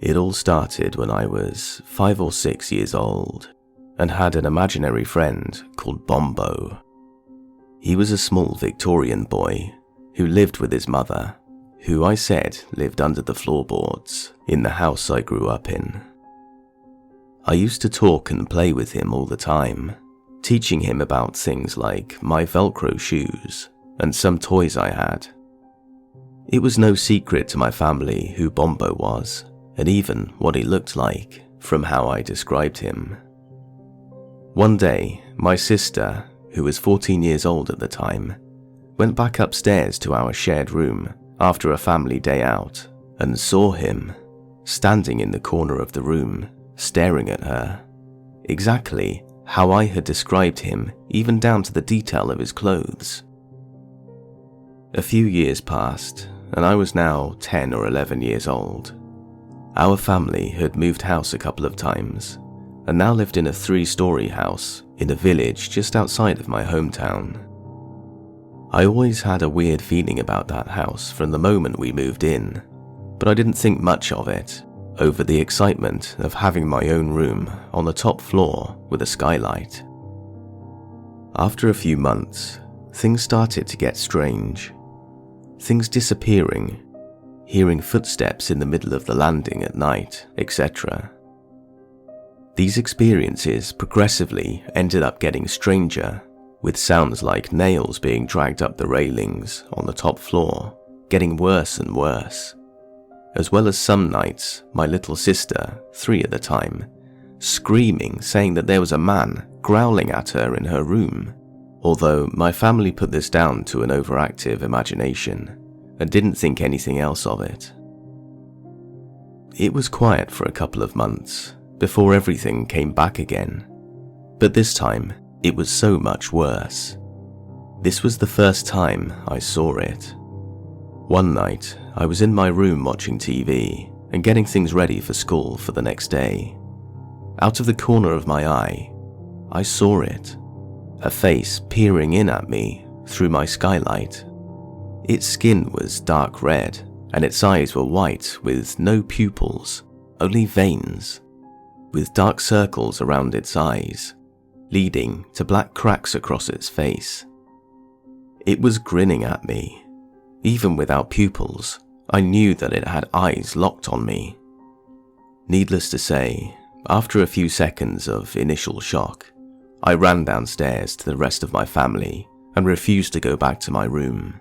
It all started when I was 5 or 6 years old and had an imaginary friend called Bombo. He was a small Victorian boy who lived with his mother, who I said lived under the floorboards in the house I grew up in. I used to talk and play with him all the time, teaching him about things like my Velcro shoes and some toys I had. It was no secret to my family who Bombo was, and even what he looked like from how I described him. One day, my sister, who was 14 years old at the time, went back upstairs to our shared room after a family day out and saw him standing in the corner of the room, staring at her, exactly how I had described him, even down to the detail of his clothes. A few years passed, and I was now 10 or 11 years old. Our family had moved house a couple of times, and now lived in a 3-story house in a village just outside of my hometown. I always had a weird feeling about that house from the moment we moved in, but I didn't think much of it, over the excitement of having my own room on the top floor with a skylight. After a few months, things started to get strange. Things disappearing, hearing footsteps in the middle of the landing at night, etc. These experiences progressively ended up getting stranger, with sounds like nails being dragged up the railings on the top floor getting worse and worse, as well as some nights my little sister, 3 at the time, screaming, saying that there was a man growling at her in her room, although my family put this down to an overactive imagination and didn't think anything else of it. It was quiet for a couple of months before everything came back again, but this time it was so much worse. This was the first time I saw it. One night, I was in my room watching TV and getting things ready for school for the next day. Out of the corner of my eye, I saw it, a face peering in at me through my skylight. Its skin was dark red, and its eyes were white with no pupils, only veins, with dark circles around its eyes, leading to black cracks across its face. It was grinning at me. Even without pupils, I knew that it had eyes locked on me. Needless to say, after a few seconds of initial shock, I ran downstairs to the rest of my family and refused to go back to my room.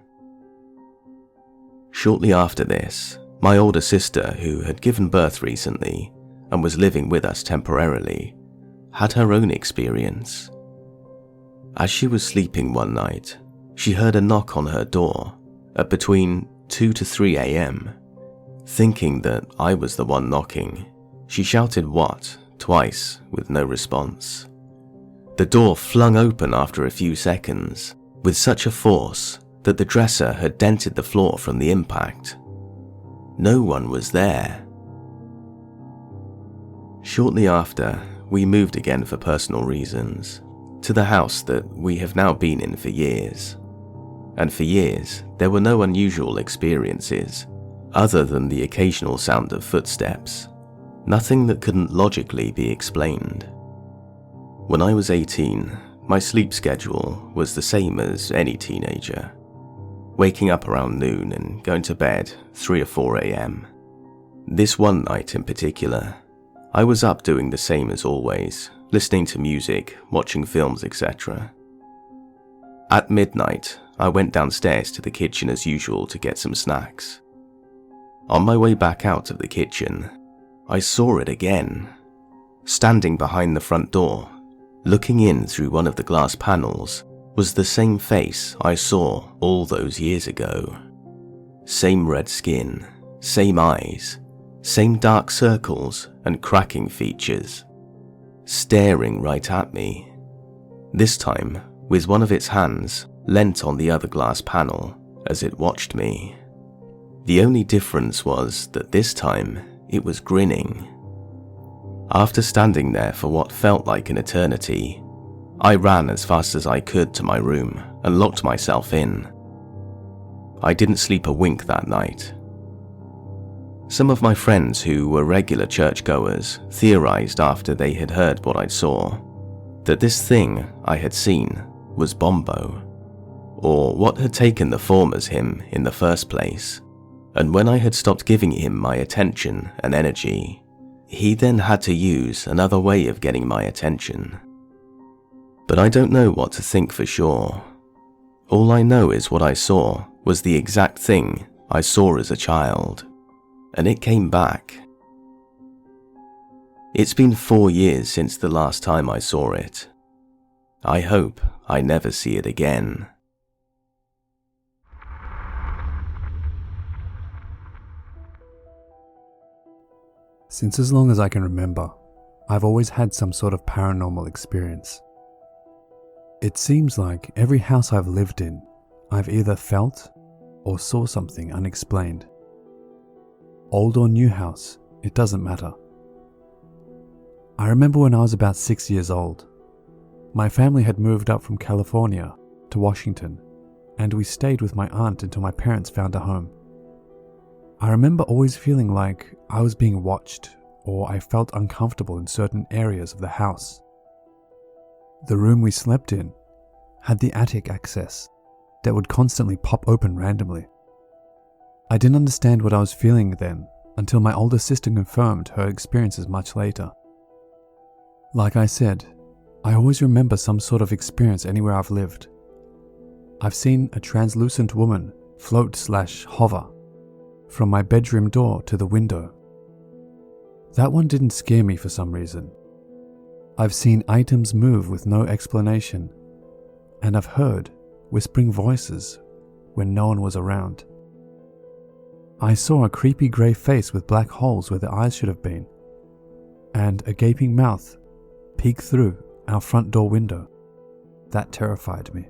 Shortly after this, my older sister, who had given birth recently and was living with us temporarily, had her own experience. As she was sleeping one night, she heard a knock on her door at between 2 to 3 a.m. Thinking that I was the one knocking, she shouted "What?" twice with no response. The door flung open after a few seconds with such a force that the dresser had dented the floor from the impact. No one was there. Shortly after, we moved again for personal reasons to the house that we have now been in for years. And for years, there were no unusual experiences, other than the occasional sound of footsteps, nothing that couldn't logically be explained. When I was 18, my sleep schedule was the same as any teenager, waking up around noon and going to bed 3 or 4 a.m. This one night in particular, I was up doing the same as always, listening to music, watching films, etc. At midnight, I went downstairs to the kitchen as usual to get some snacks. On my way back out of the kitchen, I saw it again, standing behind the front door, looking in through one of the glass panels, was the same face I saw all those years ago. Same red skin, same eyes, same dark circles and cracking features, staring right at me. This time, with one of its hands leant on the other glass panel as it watched me. The only difference was that this time it was grinning. After standing there for what felt like an eternity, I ran as fast as I could to my room and locked myself in. I didn't sleep a wink that night. Some of my friends who were regular churchgoers theorized after they had heard what I saw that this thing I had seen was Bombo, or what had taken the form as him in the first place, and when I had stopped giving him my attention and energy, he then had to use another way of getting my attention. But I don't know what to think for sure. All I know is what I saw was the exact thing I saw as a child, and it came back. It's been 4 years since the last time I saw it. I hope I never see it again. Since as long as I can remember, I've always had some sort of paranormal experience. It seems like every house I've lived in, I've either felt or saw something unexplained. Old or new house, it doesn't matter. I remember when I was about 6 years old. My family had moved up from California to Washington, and we stayed with my aunt until my parents found a home. I remember always feeling like I was being watched, or I felt uncomfortable in certain areas of the house. The room we slept in had the attic access that would constantly pop open randomly. I didn't understand what I was feeling then until my older sister confirmed her experiences much later. Like I said, I always remember some sort of experience anywhere I've lived. I've seen a translucent woman float/hover from my bedroom door to the window. That one didn't scare me for some reason. I've seen items move with no explanation, and I've heard whispering voices when no one was around. I saw a creepy grey face with black holes where the eyes should have been, and a gaping mouth peek through our front door window. That terrified me.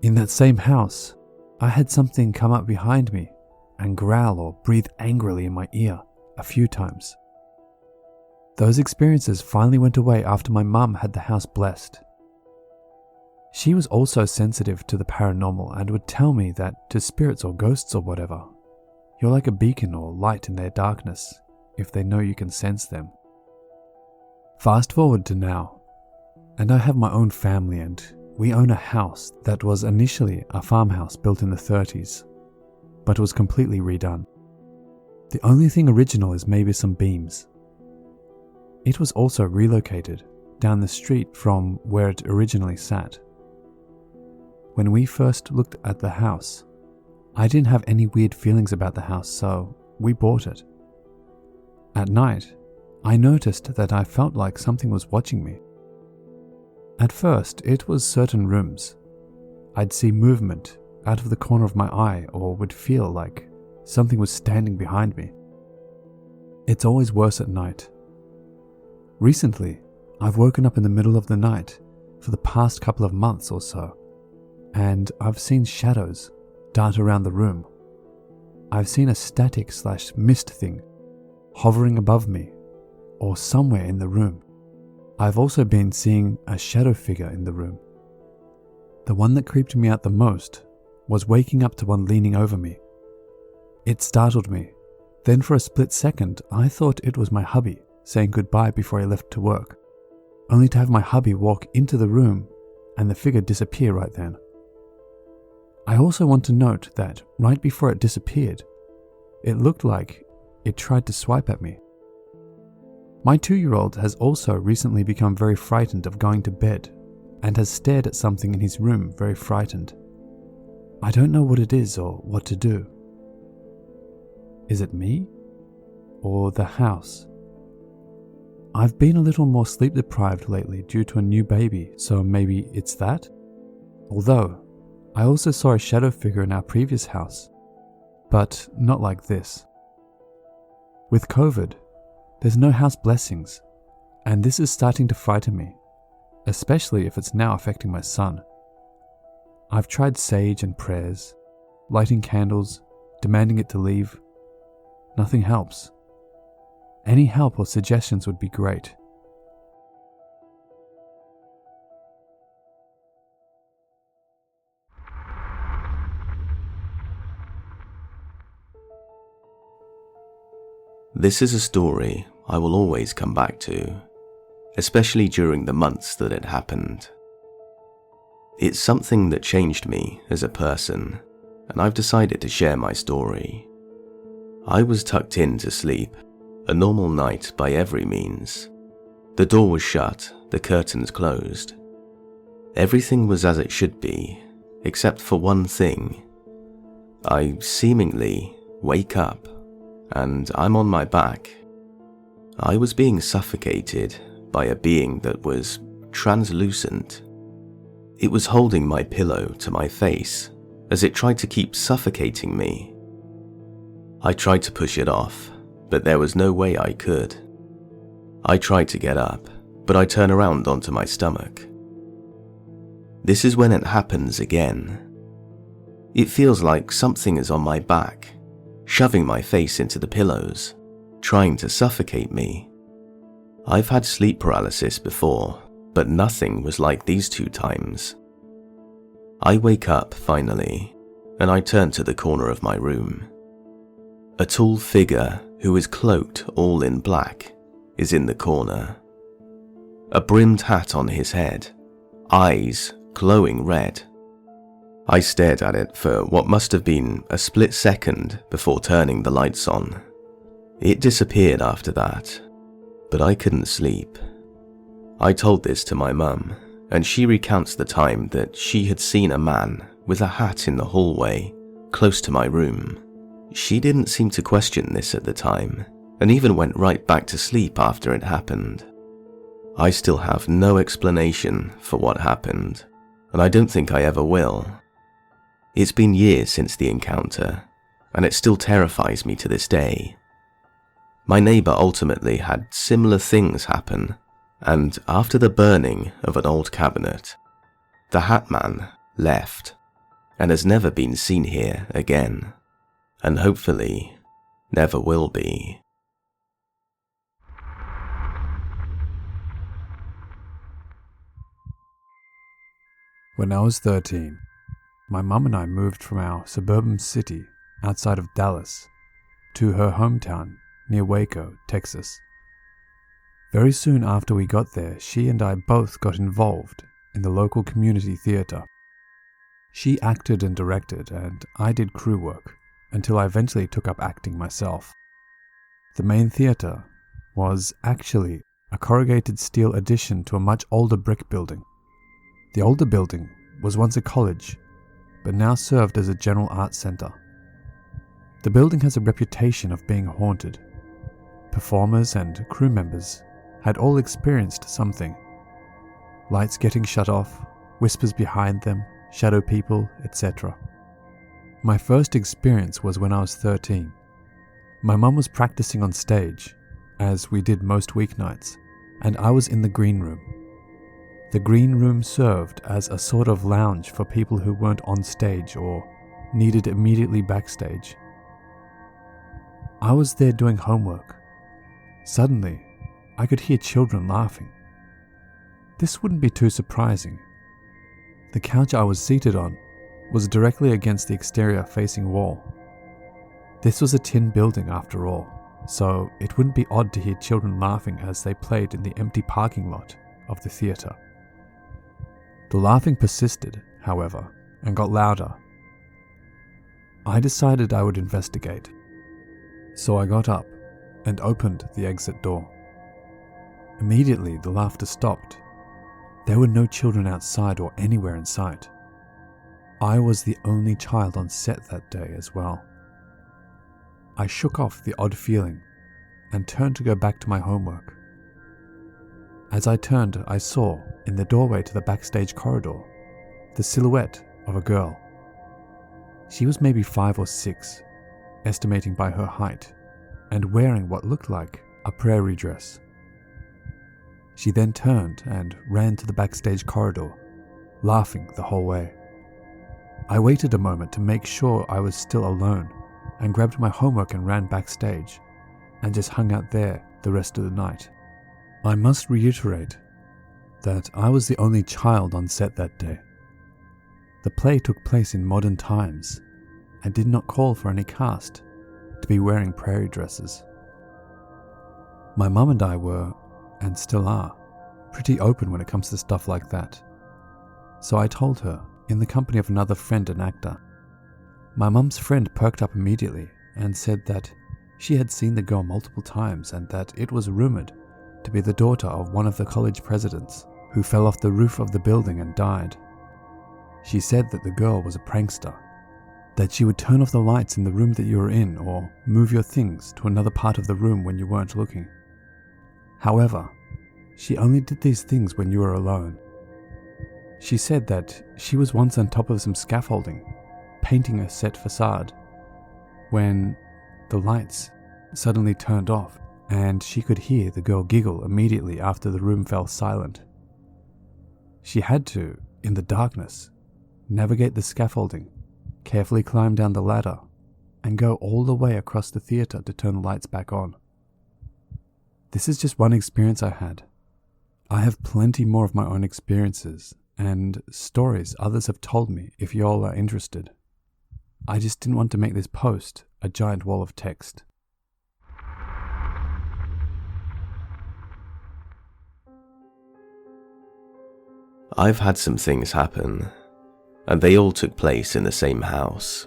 In that same house, I had something come up behind me and growl or breathe angrily in my ear a few times. Those experiences finally went away after my mum had the house blessed. She was also sensitive to the paranormal and would tell me that to spirits or ghosts or whatever, you're like a beacon or light in their darkness if they know you can sense them. Fast forward to now, and I have my own family and we own a house that was initially a farmhouse built in the 30s, but was completely redone. The only thing original is maybe some beams. It was also relocated down the street from where it originally sat. When we first looked at the house, I didn't have any weird feelings about the house, so we bought it. At night, I noticed that I felt like something was watching me. At first, it was certain rooms. I'd see movement out of the corner of my eye or would feel like something was standing behind me. It's always worse at night. Recently, I've woken up in the middle of the night for the past couple of months or so, and I've seen shadows dart around the room. I've seen a static/mist thing hovering above me or somewhere in the room. I've also been seeing a shadow figure in the room. The one that creeped me out the most was waking up to one leaning over me. It startled me. Then for a split second, I thought it was my hubby saying goodbye before he left to work, only to have my hubby walk into the room and the figure disappear right then. I also want to note that right before it disappeared, it looked like it tried to swipe at me. My 2-year-old has also recently become very frightened of going to bed and has stared at something in his room very frightened. I don't know what it is or what to do. Is it me? Or the house? I've been a little more sleep deprived lately due to a new baby, so maybe it's that? Although, I also saw a shadow figure in our previous house, but not like this. With COVID, there's no house blessings, and this is starting to frighten me, especially if it's now affecting my son. I've tried sage and prayers, lighting candles, demanding it to leave. Nothing helps. Any help or suggestions would be great. This is a story I will always come back to, especially during the months that it happened. It's something that changed me as a person, and I've decided to share my story. I was tucked in to sleep, a normal night by every means. The door was shut, the curtains closed. Everything was as it should be, except for one thing. I seemingly wake up, and I'm on my back. I was being suffocated by a being that was translucent. It was holding my pillow to my face as it tried to keep suffocating me. I tried to push it off, but there was no way I could. I tried to get up, but I turn around onto my stomach. This is when it happens again. It feels like something is on my back, shoving my face into the pillows, trying to suffocate me. I've had sleep paralysis before, but nothing was like these 2 times. I wake up finally, and I turn to the corner of my room. A tall figure who is cloaked all in black is in the corner. A brimmed hat on his head, eyes glowing red. I stared at it for what must have been a split second before turning the lights on. It disappeared after that, but I couldn't sleep. I told this to my mum, and she recounts the time that she had seen a man with a hat in the hallway close to my room. She didn't seem to question this at the time, and even went right back to sleep after it happened. I still have no explanation for what happened, and I don't think I ever will. It's been years since the encounter, and it still terrifies me to this day. My neighbour ultimately had similar things happen, and after the burning of an old cabinet, the Hat Man left and has never been seen here again, and hopefully never will be. When I was 13, my mum and I moved from our suburban city outside of Dallas to her hometown near Waco, Texas. Very soon after we got there, she and I both got involved in the local community theatre. She acted and directed, and I did crew work, until I eventually took up acting myself. The main theatre was actually a corrugated steel addition to a much older brick building. The older building was once a college, but now served as a general arts center. The building has a reputation of being haunted. Performers and crew members had all experienced something. Lights getting shut off, whispers behind them, shadow people, etc. My first experience was when I was 13. My mum was practicing on stage, as we did most weeknights, and I was in the green room. The green room served as a sort of lounge for people who weren't on stage or needed immediately backstage. I was there doing homework. Suddenly, I could hear children laughing. This wouldn't be too surprising. The couch I was seated on was directly against the exterior facing wall. This was a tin building after all, so it wouldn't be odd to hear children laughing as they played in the empty parking lot of the theatre. The laughing persisted, however, and got louder. I decided I would investigate. So I got up and opened the exit door. Immediately the laughter stopped. There were no children outside or anywhere in sight. I was the only child on set that day as well. I shook off the odd feeling and turned to go back to my homework. As I turned, I saw, in the doorway to the backstage corridor, the silhouette of a girl. She was maybe 5 or 6, estimating by her height, and wearing what looked like a prairie dress. She then turned and ran to the backstage corridor, laughing the whole way. I waited a moment to make sure I was still alone, and grabbed my homework and ran backstage, and just hung out there the rest of the night. I must reiterate that I was the only child on set that day. The play took place in modern times and did not call for any cast to be wearing prairie dresses. My mum and I were, and still are, pretty open when it comes to stuff like that. So I told her, in the company of another friend and actor. My mum's friend perked up immediately and said that she had seen the girl multiple times and that it was rumored to be the daughter of one of the college presidents who fell off the roof of the building and died. She said that the girl was a prankster, that she would turn off the lights in the room that you were in or move your things to another part of the room when you weren't looking. However, she only did these things when you were alone. She said that she was once on top of some scaffolding, painting a set facade, when the lights suddenly turned off and she could hear the girl giggle immediately after the room fell silent. She had to, in the darkness, navigate the scaffolding, carefully climb down the ladder, and go all the way across the theatre to turn the lights back on. This is just one experience I had. I have plenty more of my own experiences and stories others have told me if y'all are interested. I just didn't want to make this post a giant wall of text. I've had some things happen, and they all took place in the same house.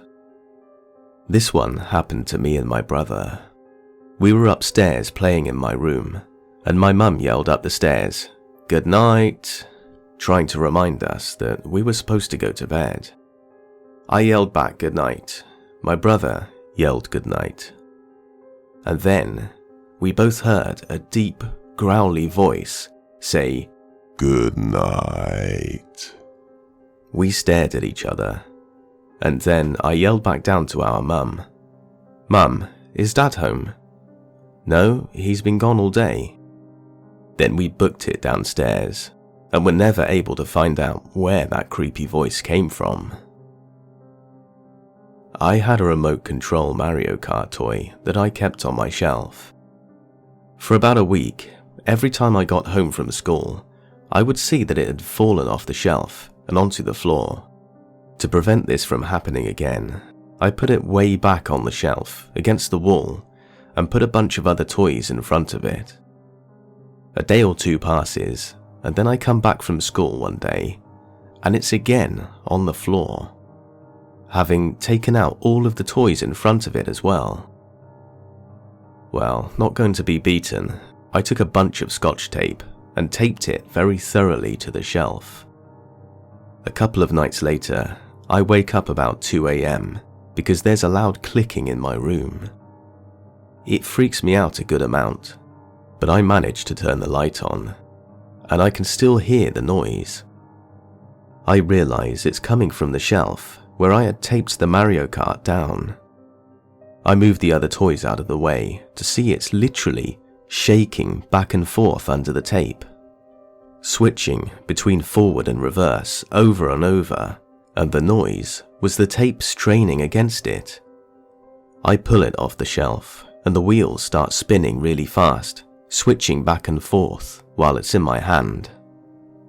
This one happened to me and my brother. We were upstairs playing in my room, and my mum yelled up the stairs, "Good night," trying to remind us that we were supposed to go to bed. I yelled back good night. My brother yelled good night. And then we both heard a deep, growly voice say, "Good night." We stared at each other, and then I yelled back down to our mum, "Mum, is Dad home?" "No, he's been gone all day." Then we booked it downstairs, and were never able to find out where that creepy voice came from. I had a remote control Mario Kart toy that I kept on my shelf. For about a week, every time I got home from school, I would see that it had fallen off the shelf and onto the floor. To prevent this from happening again, I put it way back on the shelf against the wall and put a bunch of other toys in front of it. A day or two passes, and then I come back from school one day, and it's again on the floor, having taken out all of the toys in front of it as well. Well, not going to be beaten, I took a bunch of Scotch tape and taped it very thoroughly to the shelf. A couple of nights later, I wake up about 2 a.m. because there's a loud clicking in my room. It freaks me out a good amount, but I manage to turn the light on, and I can still hear the noise. I realize it's coming from the shelf where I had taped the Mario Kart down. I move the other toys out of the way to see it's literally shaking back and forth under the tape, switching between forward and reverse over and over, and the noise was the tape straining against it. I pull it off the shelf, and the wheels start spinning really fast, switching back and forth while it's in my hand.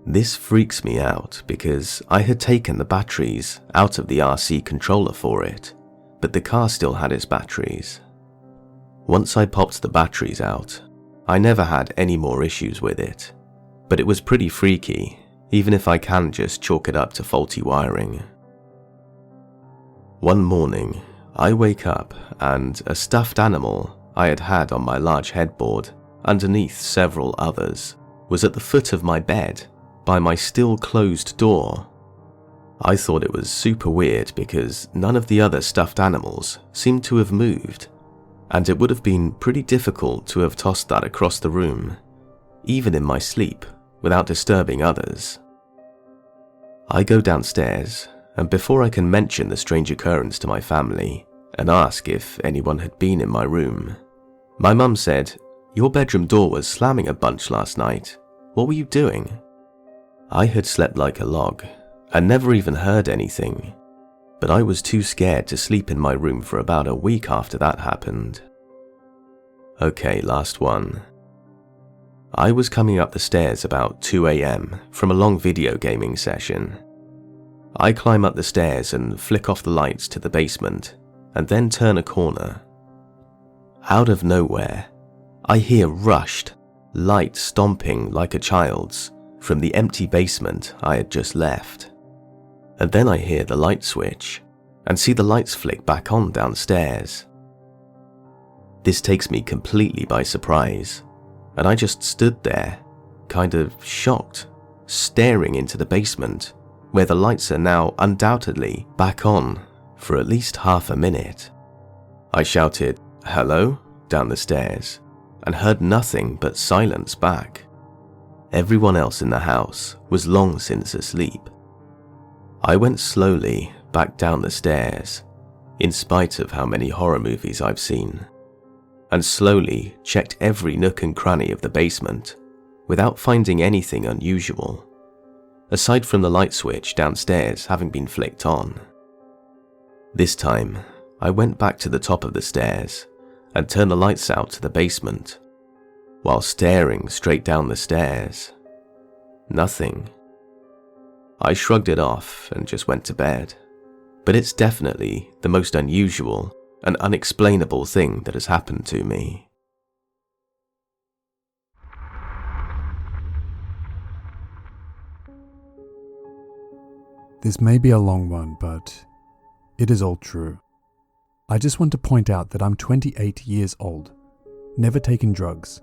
This freaks me out because I had taken the batteries out of the RC controller for it, but the car still had its batteries. Once I popped the batteries out, I never had any more issues with it, but it was pretty freaky, even if I can just chalk it up to faulty wiring. One morning, I wake up and a stuffed animal I had had on my large headboard, underneath several others, was at the foot of my bed by my still closed door. I thought it was super weird because none of the other stuffed animals seemed to have moved, and it would have been pretty difficult to have tossed that across the room, even in my sleep, without disturbing others. I go downstairs, and before I can mention the strange occurrence to my family and ask if anyone had been in my room, my mum said, "Your bedroom door was slamming a bunch last night. What were you doing?" I had slept like a log and never even heard anything, but I was too scared to sleep in my room for about a week after that happened. Okay, last one. I was coming up the stairs about 2 a.m. from a long video gaming session. I climb up the stairs and flick off the lights to the basement and then turn a corner. Out of nowhere, I hear rushed, light stomping like a child's from the empty basement I had just left. And then I hear the light switch and see the lights flick back on downstairs. This takes me completely by surprise, and I just stood there, kind of shocked, staring into the basement, where the lights are now undoubtedly back on for at least half a minute. I shouted, "Hello?" down the stairs, and heard nothing but silence back. Everyone else in the house was long since asleep. I went slowly back down the stairs, in spite of how many horror movies I've seen, and slowly checked every nook and cranny of the basement without finding anything unusual, aside from the light switch downstairs having been flicked on. This time, I went back to the top of the stairs and turned the lights out to the basement, while staring straight down the stairs. Nothing. I shrugged it off and just went to bed, but it's definitely the most unusual and unexplainable thing that has happened to me. This may be a long one, but it is all true. I just want to point out that I'm 28 years old, never taken drugs,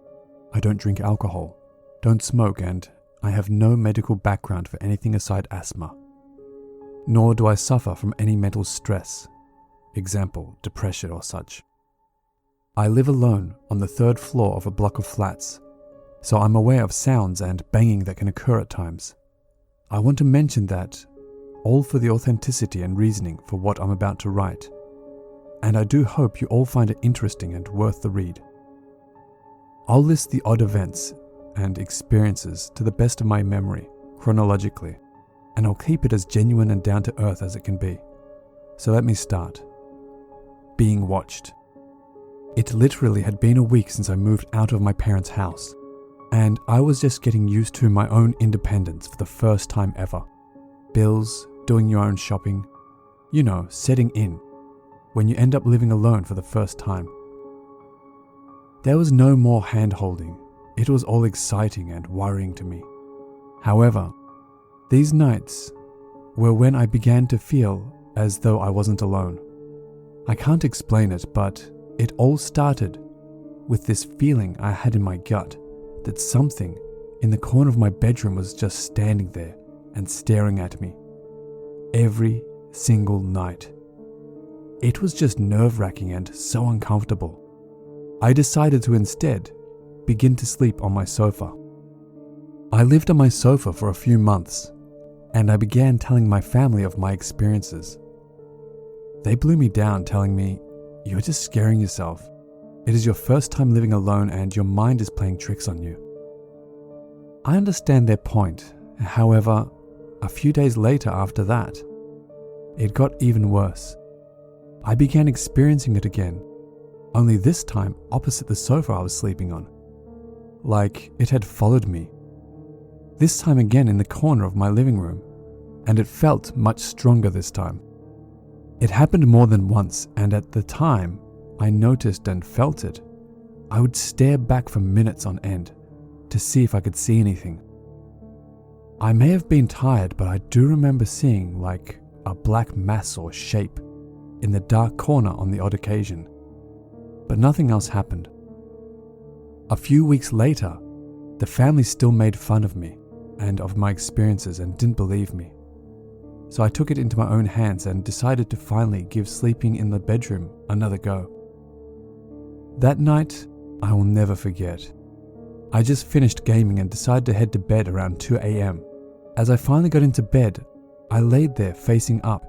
I don't drink alcohol, don't smoke, and I have no medical background for anything aside asthma. Nor do I suffer from any mental stress, example, depression or such. I live alone on the 3rd floor of a block of flats, so I'm aware of sounds and banging that can occur at times. I want to mention that all for the authenticity and reasoning for what I'm about to write, and I do hope you all find it interesting and worth the read. I'll list the odd events and experiences to the best of my memory, chronologically, and I'll keep it as genuine and down to earth as it can be. So let me start. Being watched. It literally had been a week since I moved out of my parents' house, and I was just getting used to my own independence for the first time ever. Bills, doing your own shopping, setting in, when you end up living alone for the first time. There was no more hand-holding. It was all exciting and worrying to me. However, these nights were when I began to feel as though I wasn't alone. I can't explain it, but it all started with this feeling I had in my gut that something in the corner of my bedroom was just standing there and staring at me. Every single night. It was just nerve-wracking and so uncomfortable. I decided to instead begin to sleep on my sofa. I lived on my sofa for a few months, and I began telling my family of my experiences. They blew me down, telling me, "You're just scaring yourself. It is your first time living alone and your mind is playing tricks on you." I understand their point. However, a few days later after that, it got even worse. I began experiencing it again, only this time opposite the sofa I was sleeping on. Like it had followed me. This time again in the corner of my living room, and it felt much stronger this time. It happened more than once, and at the time I noticed and felt it. I would stare back for minutes on end to see if I could see anything. I may have been tired, but I do remember seeing like a black mass or shape in the dark corner on the odd occasion. But nothing else happened. A few weeks later, the family still made fun of me and of my experiences and didn't believe me. So I took it into my own hands and decided to finally give sleeping in the bedroom another go. That night, I will never forget. I just finished gaming and decided to head to bed around 2 a.m. As I finally got into bed, I laid there facing up.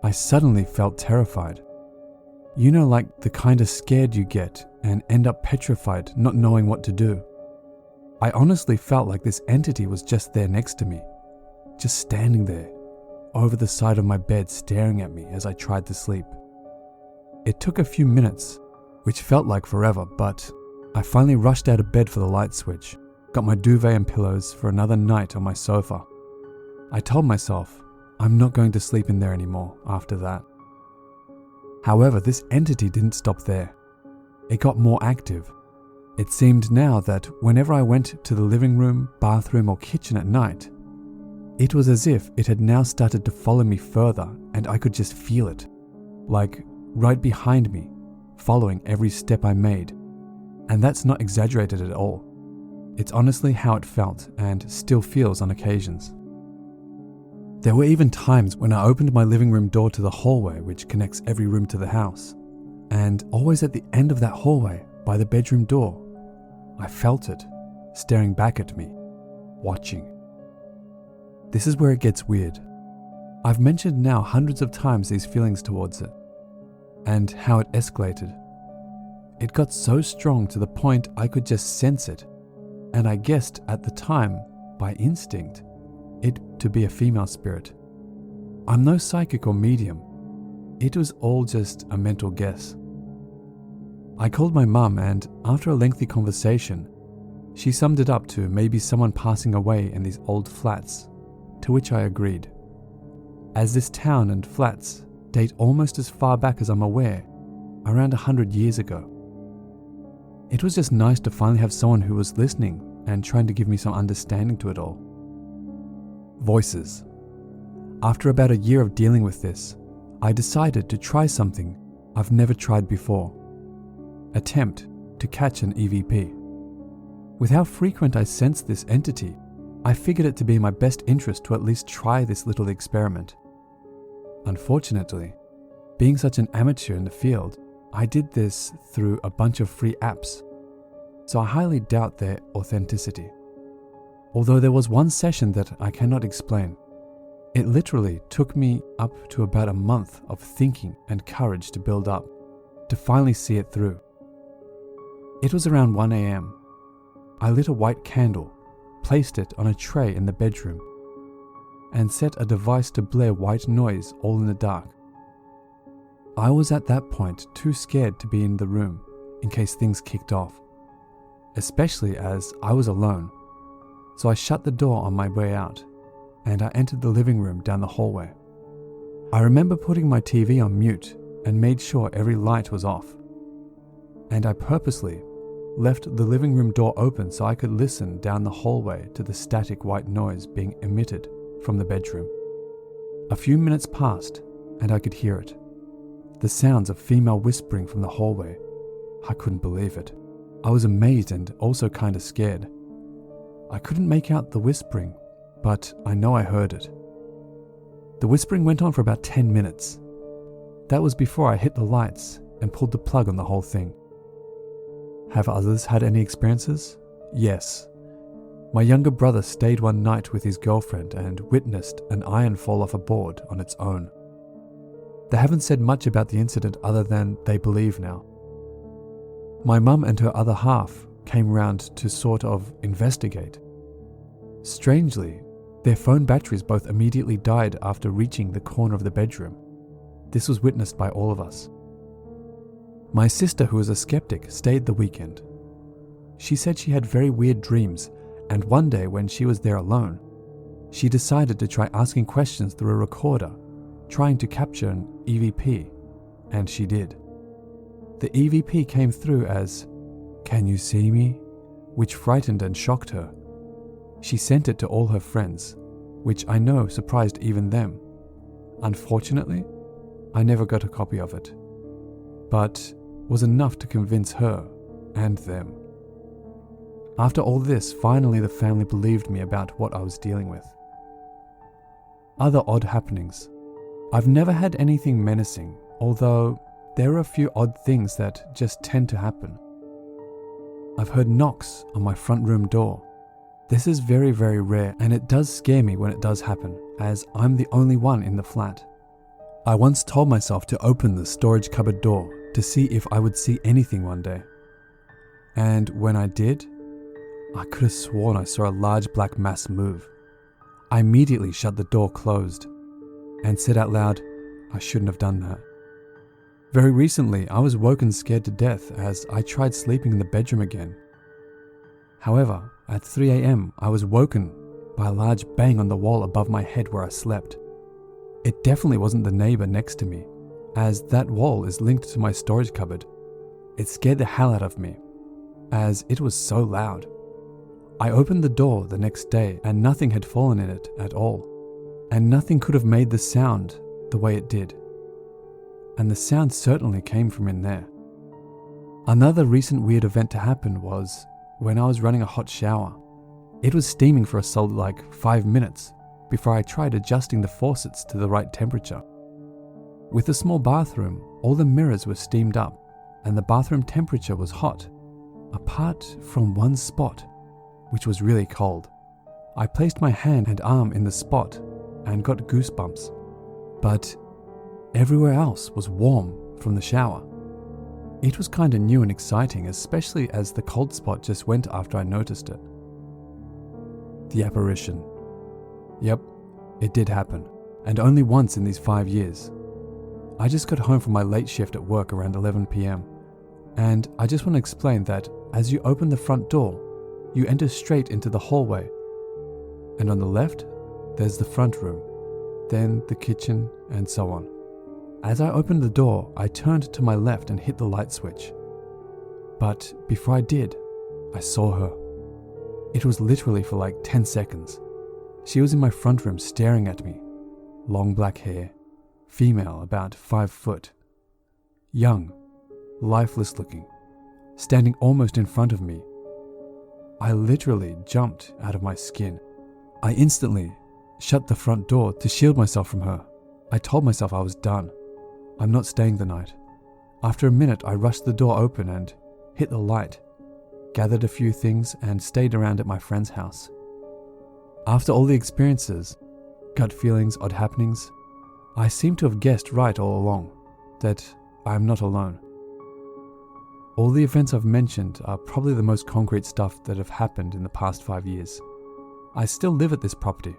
I suddenly felt terrified. Like the kind of scared you get and end up petrified, not knowing what to do. I honestly felt like this entity was just there next to me, just standing there, over the side of my bed staring at me as I tried to sleep. It took a few minutes, which felt like forever, but I finally rushed out of bed for the light switch, got my duvet and pillows for another night on my sofa. I told myself, I'm not going to sleep in there anymore after that. However, this entity didn't stop there. It got more active. It seemed now that whenever I went to the living room, bathroom, or kitchen at night, it was as if it had now started to follow me further and I could just feel it, like right behind me, following every step I made. And that's not exaggerated at all. It's honestly how it felt and still feels on occasions. There were even times when I opened my living room door to the hallway which connects every room to the house, and always at the end of that hallway, by the bedroom door, I felt it, staring back at me, watching. This is where it gets weird. I've mentioned now hundreds of times these feelings towards it, and how it escalated. It got so strong to the point I could just sense it, and I guessed at the time, by instinct, it to be a female spirit. I'm no psychic or medium. It was all just a mental guess. I called my mum, and after a lengthy conversation, she summed it up to maybe someone passing away in these old flats, to which I agreed. As this town and flats date almost as far back as I'm aware, around 100 years ago. It was just nice to finally have someone who was listening and trying to give me some understanding to it all. Voices. After about a year of dealing with this, I decided to try something I've never tried before. Attempt to catch an EVP. With how frequent I sensed this entity, I figured it to be in my best interest to at least try this little experiment. Unfortunately, being such an amateur in the field, I did this through a bunch of free apps, so I highly doubt their authenticity. Although there was one session that I cannot explain. It literally took me up to about a month of thinking and courage to build up, to finally see it through. It was around 1 a.m. I lit a white candle, placed it on a tray in the bedroom, and set a device to blare white noise all in the dark. I was at that point too scared to be in the room in case things kicked off, especially as I was alone, so I shut the door on my way out, and I entered the living room down the hallway. I remember putting my TV on mute and made sure every light was off, and I purposely left the living room door open so I could listen down the hallway to the static white noise being emitted from the bedroom. A few minutes passed and I could hear it. The sounds of female whispering from the hallway. I couldn't believe it. I was amazed and also kind of scared. I couldn't make out the whispering, but I know I heard it. The whispering went on for about 10 minutes. That was before I hit the lights and pulled the plug on the whole thing. Have others had any experiences? Yes. My younger brother stayed one night with his girlfriend and witnessed an iron fall off a board on its own. They haven't said much about the incident other than they believe now. My mum and her other half came round to sort of investigate. Strangely, their phone batteries both immediately died after reaching the corner of the bedroom. This was witnessed by all of us. My sister, who was a skeptic, stayed the weekend. She said she had very weird dreams, and one day when she was there alone, she decided to try asking questions through a recorder, trying to capture an EVP, and she did. The EVP came through as, "Can you see me?" which frightened and shocked her. She sent it to all her friends, which I know surprised even them. Unfortunately, I never got a copy of it, but was enough to convince her and them. After all this, finally the family believed me about what I was dealing with. Other odd happenings. I've never had anything menacing, although there are a few odd things that just tend to happen. I've heard knocks on my front room door. This is very, very rare, and it does scare me when it does happen, as I'm the only one in the flat. I once told myself to open the storage cupboard door to see if I would see anything one day. And when I did, I could have sworn I saw a large black mass move. I immediately shut the door closed and said out loud, I shouldn't have done that. Very recently, I was woken scared to death as I tried sleeping in the bedroom again. However, at 3 a.m, I was woken by a large bang on the wall above my head where I slept. It definitely wasn't the neighbor next to me, as that wall is linked to my storage cupboard. It scared the hell out of me. as it was so loud. I opened the door the next day and nothing had fallen in it at all, and nothing could have made the sound the way it did. And the sound certainly came from in there. Another recent weird event to happen was when I was running a hot shower. It was steaming for a solid 5 minutes before I tried adjusting the faucets to the right temperature. With the small bathroom, all the mirrors were steamed up and the bathroom temperature was hot, apart from one spot, which was really cold. I placed my hand and arm in the spot and got goosebumps, but everywhere else was warm from the shower. It was kinda new and exciting, especially as the cold spot just went after I noticed it. The apparition. Yep, it did happen, and only once in these 5 years. I just got home from my late shift at work around 11 p.m, and I just want to explain that as you open the front door, you enter straight into the hallway, and on the left, there's the front room, then the kitchen, and so on. As I opened the door, I turned to my left and hit the light switch. But before I did, I saw her. It was literally for 10 seconds. She was in my front room staring at me. Long black hair, female about 5 foot. Young, lifeless looking, standing almost in front of me. I literally jumped out of my skin. I instantly shut the front door to shield myself from her. I told myself I was done. I'm not staying the night. After a minute, I rushed the door open and hit the light, gathered a few things, and stayed around at my friend's house. After all the experiences, gut feelings, odd happenings, I seem to have guessed right all along that I am not alone. All the events I've mentioned are probably the most concrete stuff that have happened in the past 5 years. I still live at this property.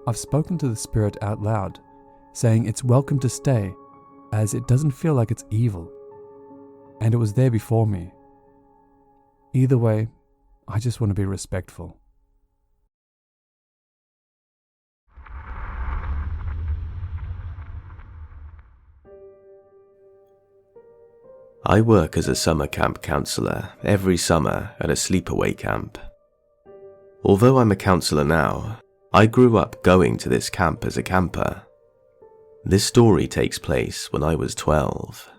I've spoken to the spirit out loud, saying it's welcome to stay, as it doesn't feel like it's evil. And it was there before me. Either way, I just want to be respectful. I work as a summer camp counsellor every summer at a sleepaway camp. Although I'm a counsellor now, I grew up going to this camp as a camper. This story takes place when I was 12.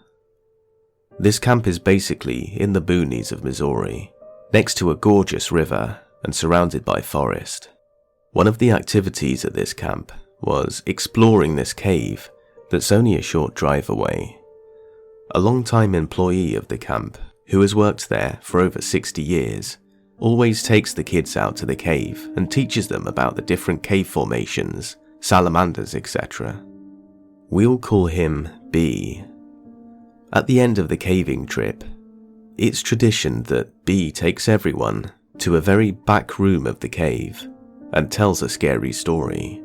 This camp is basically in the boonies of Missouri, next to a gorgeous river and surrounded by forest. One of the activities at this camp was exploring this cave that's only a short drive away. A long-time employee of the camp, who has worked there for over 60 years, always takes the kids out to the cave and teaches them about the different cave formations, salamanders, etc. We'll call him B. At the end of the caving trip, it's tradition that B takes everyone to a very back room of the cave and tells a scary story.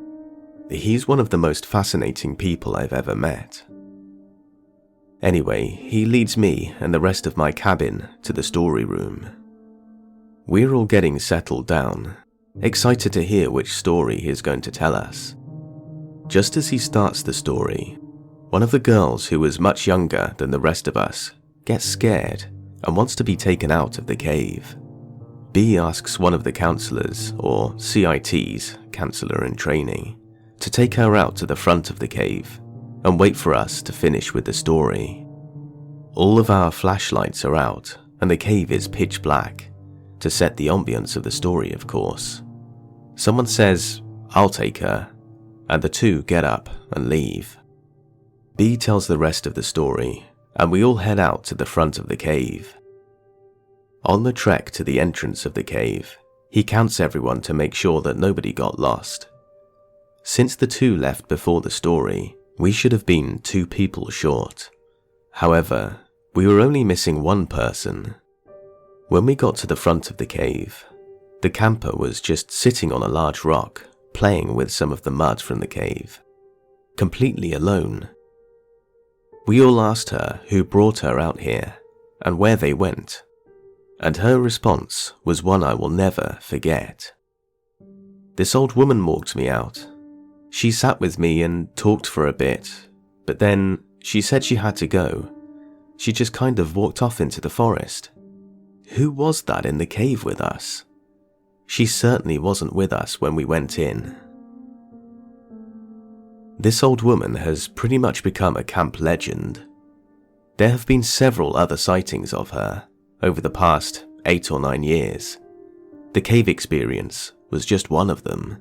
He's one of the most fascinating people I've ever met. Anyway, he leads me and the rest of my cabin to the story room. We're all getting settled down, excited to hear which story he's going to tell us. Just as he starts the story, one of the girls who was much younger than the rest of us gets scared and wants to be taken out of the cave. B asks one of the counselors, or CITs, counselor in training, to take her out to the front of the cave and wait for us to finish with the story. All of our flashlights are out and the cave is pitch black, to set the ambience of the story, of course. Someone says, "I'll take her," and the two get up and leave. B tells the rest of the story, and we all head out to the front of the cave. On the trek to the entrance of the cave, he counts everyone to make sure that nobody got lost. Since the two left before the story, we should have been 2 people short. However, we were only missing 1 person. When we got to the front of the cave, the camper was just sitting on a large rock, playing with some of the mud from the cave, completely alone. We all asked her who brought her out here and where they went, and her response was one I will never forget. This old woman walked me out. She sat with me and talked for a bit, but then she said she had to go. She just kind of walked off into the forest. who was that in the cave with us? She certainly wasn't with us when we went in. This old woman has pretty much become a camp legend. There have been several other sightings of her over the past 8 or 9 years. The cave experience was just one of them.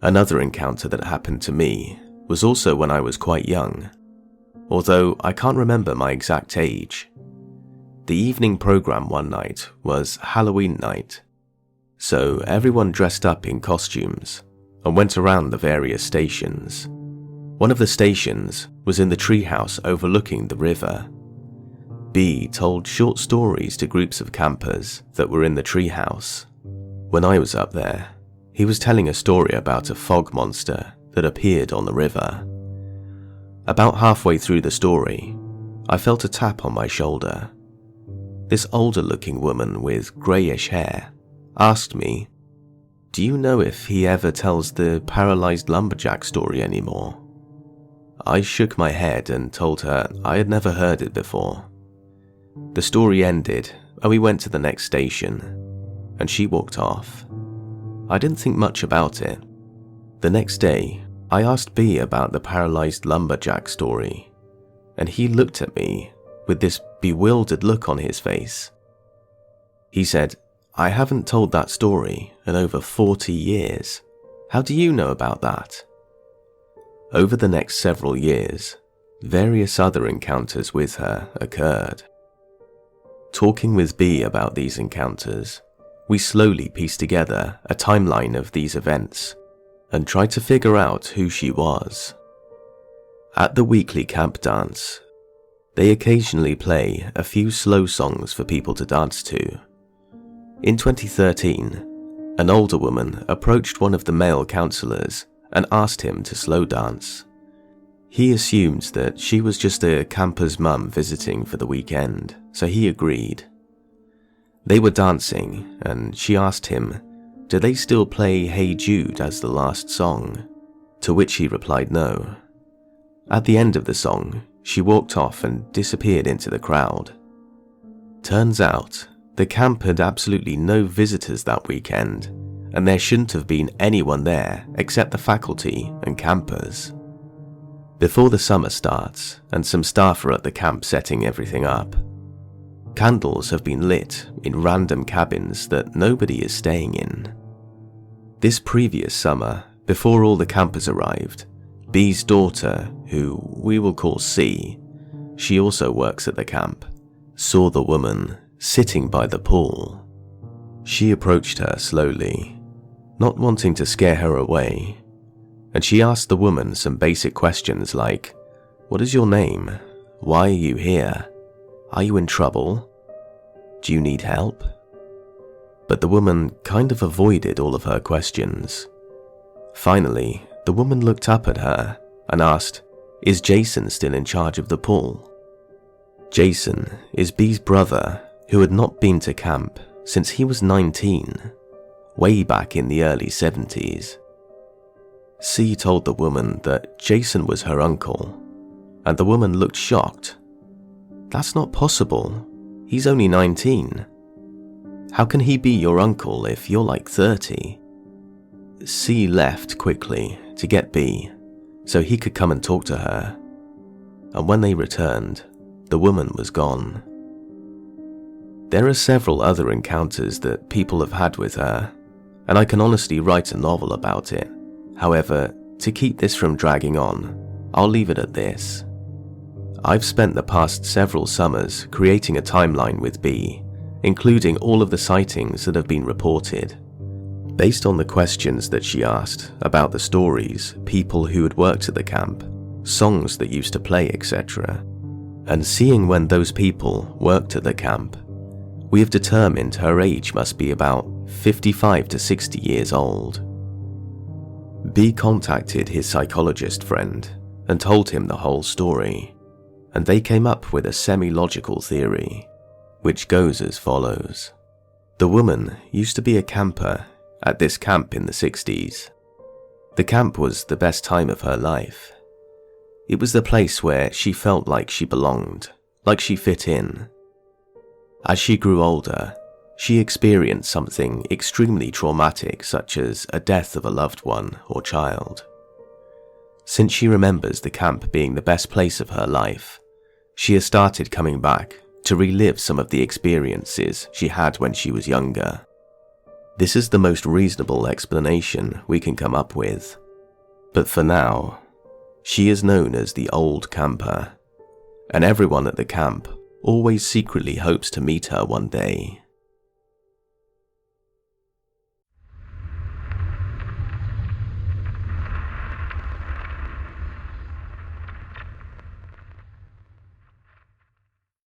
Another encounter that happened to me was also when I was quite young, although I can't remember my exact age. The evening program one night was Halloween night, so everyone dressed up in costumes and went around the various stations. One of the stations was in the treehouse overlooking the river. B told short stories to groups of campers that were in the treehouse. When I was up there, he was telling a story about a fog monster that appeared on the river. About halfway through the story, I felt a tap on my shoulder. This older-looking woman with greyish hair asked me, "Do you know if he ever tells the paralyzed lumberjack story anymore?" I shook my head and told her I had never heard it before. The story ended and we went to the next station, and she walked off. I didn't think much about it. The next day, I asked B about the paralyzed lumberjack story, and he looked at me with this bewildered look on his face. He said, "I haven't told that story in over 40 years. How do you know about that?" Over the next several years, various other encounters with her occurred. Talking with B about these encounters, we slowly pieced together a timeline of these events and tried to figure out who she was. At the weekly camp dance, they occasionally play a few slow songs for people to dance to. In 2013, an older woman approached one of the male counselors and asked him to slow dance. He assumed that she was just a camper's mum visiting for the weekend, so he agreed. They were dancing, and she asked him, "Do they still play Hey Jude as the last song?" To which he replied no. At the end of the song, she walked off and disappeared into the crowd. Turns out, the camp had absolutely no visitors that weekend, and there shouldn't have been anyone there except the faculty and campers. Before the summer starts, and some staff are at the camp setting everything up, candles have been lit in random cabins that nobody is staying in. This previous summer, before all the campers arrived, B's daughter, who we will call C, she also works at the camp, saw the woman sitting by the pool. She approached her slowly, not wanting to scare her away, and she asked the woman some basic questions like, "What is your name? Why are you here? Are you in trouble? Do you need help?" But the woman kind of avoided all of her questions. Finally, the woman looked up at her and asked, "Is Jason still in charge of the pool?" Jason is B's brother who had not been to camp since he was 19, way back in the early 70s. C told the woman that Jason was her uncle, and the woman looked shocked. "That's not possible. He's only 19. How can he be your uncle if you're like 30? C left quickly to get B, so he could come and talk to her, and when they returned, the woman was gone. There are several other encounters that people have had with her, and I can honestly write a novel about it. However, to keep this from dragging on, I'll leave it at this. I've spent the past several summers creating a timeline with B, including all of the sightings that have been reported. Based on the questions that she asked about the stories, people who had worked at the camp, songs that used to play, etc., and seeing when those people worked at the camp, we have determined her age must be about 55 to 60 years old. B contacted his psychologist friend and told him the whole story, and they came up with a semi-logical theory, which goes as follows. The woman used to be a camper at this camp in the 60s. The camp was the best time of her life. It was the place where she felt like she belonged, like she fit in. As she grew older, she experienced something extremely traumatic, such as a death of a loved one or child. Since she remembers the camp being the best place of her life, she has started coming back to relive some of the experiences she had when she was younger. This is the most reasonable explanation we can come up with, but for now, she is known as the Old Camper, and everyone at the camp always secretly hopes to meet her one day.